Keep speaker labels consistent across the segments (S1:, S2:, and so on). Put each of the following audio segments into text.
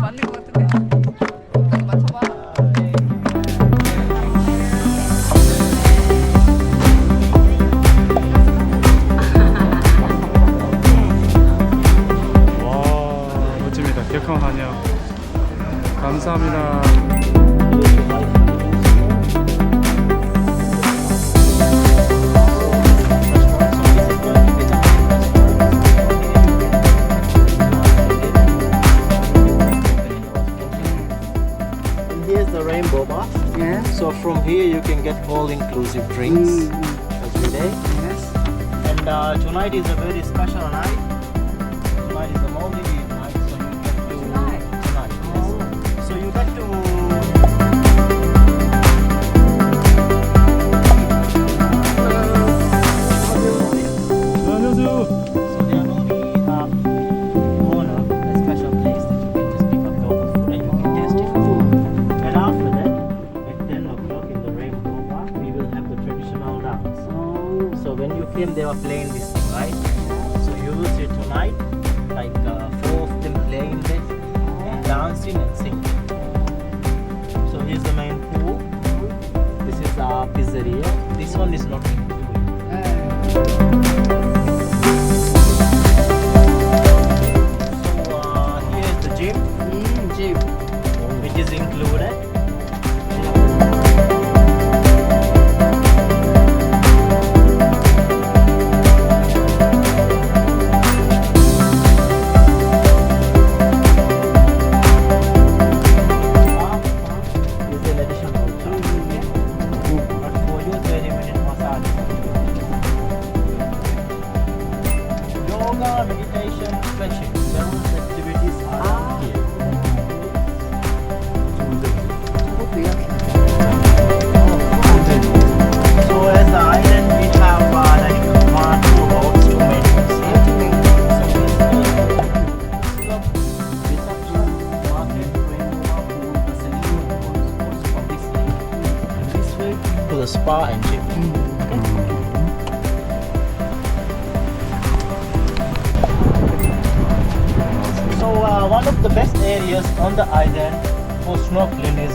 S1: 맞는 것 같은데? 너가 맞춰봐.
S2: 와, 멋집니다. 격한 환영. 감사합니다.
S3: Here's the rainbow bar.
S1: Yeah.
S3: So from here you can get all-inclusive drinks every day.
S1: Yes.
S3: And tonight is a very special night. Tonight is a Maldives night, so you get to
S1: Tonight?
S3: yes. So you get to
S2: 안녕하세요.
S3: so there will be corner, a special place that you can just pick up local food and you can taste it. And after that, at 10 o'clock in the rainbow bar, we will have the traditional dance. So when you came, they were playing this thing, right? So you will see tonight, like 4 of them playing this and dancing and singing. So here's the main pool. This is our pizzeria. This one is not included. So here's the gym,
S1: Gym.
S3: which is included. Is an additional charge. But for you, 30-minute massage. Yoga, meditation, stretching, various activities are here.
S1: 저것도 예약해.
S3: So as the island, we have like 2 roads to make reception, market, rainbow, pool, facility, also from this way. And this way to the spa and gym. So one of the best areas on the island for snorkeling is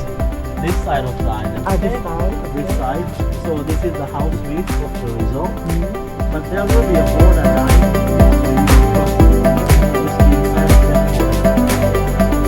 S3: this side of the island.
S1: this side?
S3: This side. So this is the house view of the resort. But there will be a board at night. So you just be inside that board.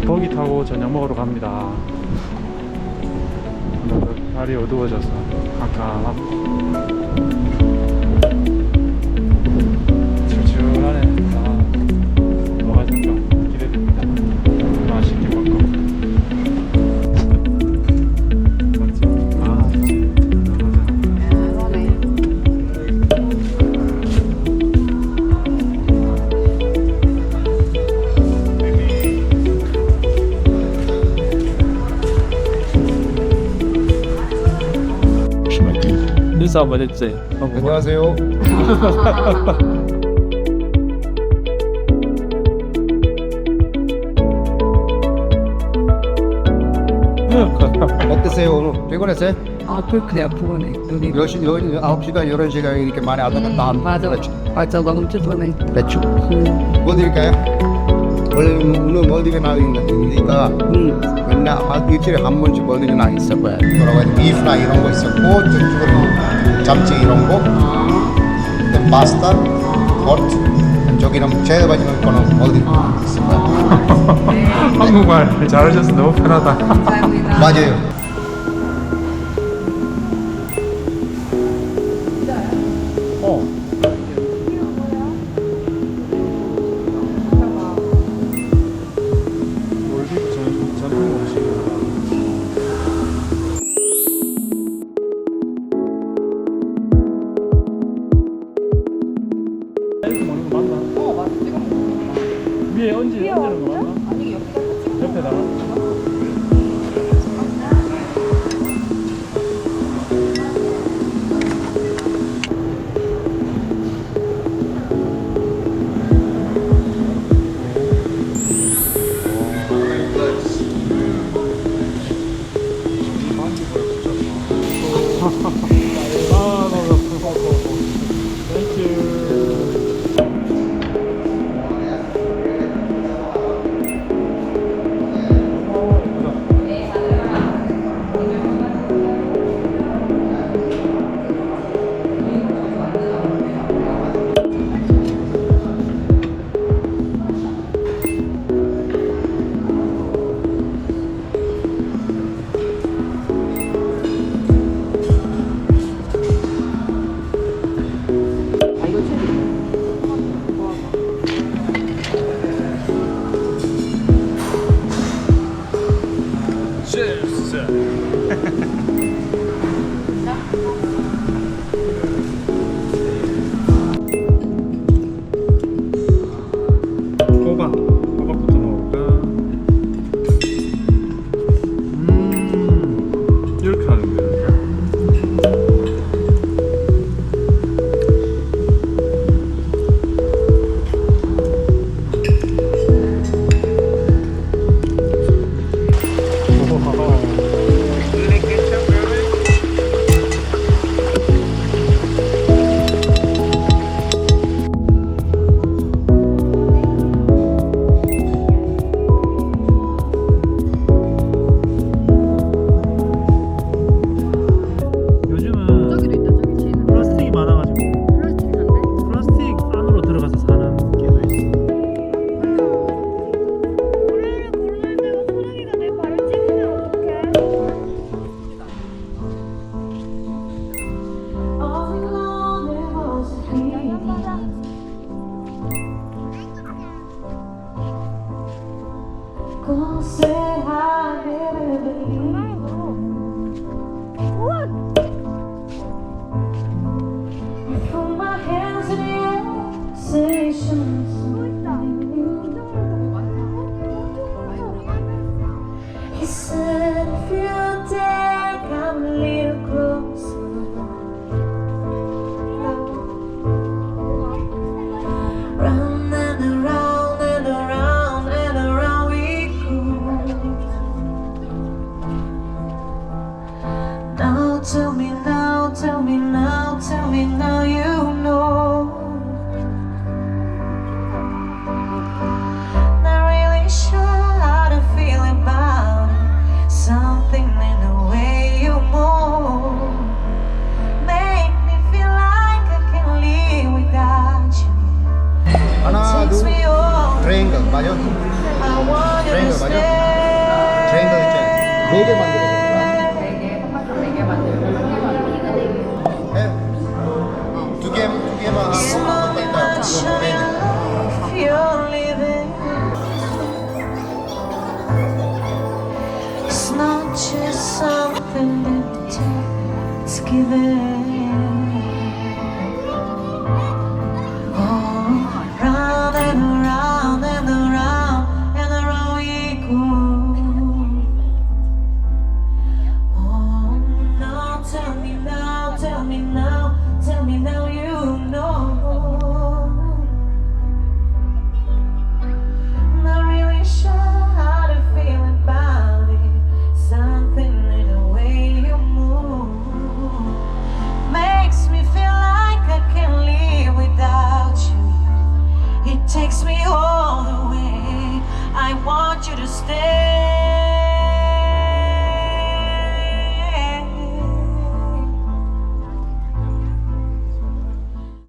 S2: 버기 타고 저녁 먹으러 갑니다. 오늘 날이 어두워져서 깜깜하고 출출하네. 뭐가 좀 기대됩니다. 맛있게 먹고. 맞지? 인사 한번 해주세요.
S4: 안녕하세요. 어땠어요 오늘? 피곤했어요?
S1: 아, 그래, 피곤해. 눈이.
S4: 9시간 11시간 이렇게 많이 왔다 갔다 안
S1: 맞아. 맞아, 너무 피곤해.
S4: 그렇죠. 뭐 드릴까요? 원래는 몰디브에 나와 있으니까 맨날 일주일에 한 번씩 몰디브에 나와 있었고요. 뭐라고 해야 돼? 비프나 이런 거 있었고 저쪽으로 잡채 이런 거 그다음 파스타, 버트 저기는 제일 마지막 거는 몰디브 있었고요.
S2: 한국말 잘하셔서 너무 편하다.
S1: 감사합니다.
S4: 맞아요.
S2: 몰디브 전통 음식이구나. 이렇게 먹는 거 맞나?
S1: 맞아. 찍어 먹어.
S2: 위에 얹는 거 맞나?
S1: 아니, 옆에다
S2: 옆에다가? 호박부터 먹을까? 이렇게 하는 거야. 요즘은
S1: 저기도 있다, 저기 뒤에는.
S2: 플라스틱이 많아가지고
S1: 플라스틱 산데?
S2: 플라스틱 안으로 들어가서 사는 게도 있어.
S5: 노래를 부르는데도 소정이가 내 발을 찍으면 어떡해?
S6: He said, if you dare come a little closer, round and around and around and around we go. Now tell me now, tell me now, tell me now you know. Not really sure how to feel about it. Something in the way you move make me feel like I can live without you.
S4: 하나
S6: Takes
S4: 둘
S6: me on.
S4: 트레인거 맞아?
S6: I want you to
S4: 트레인거 맞아?
S6: stay.
S4: 트레인거 있잖아 4개 만들어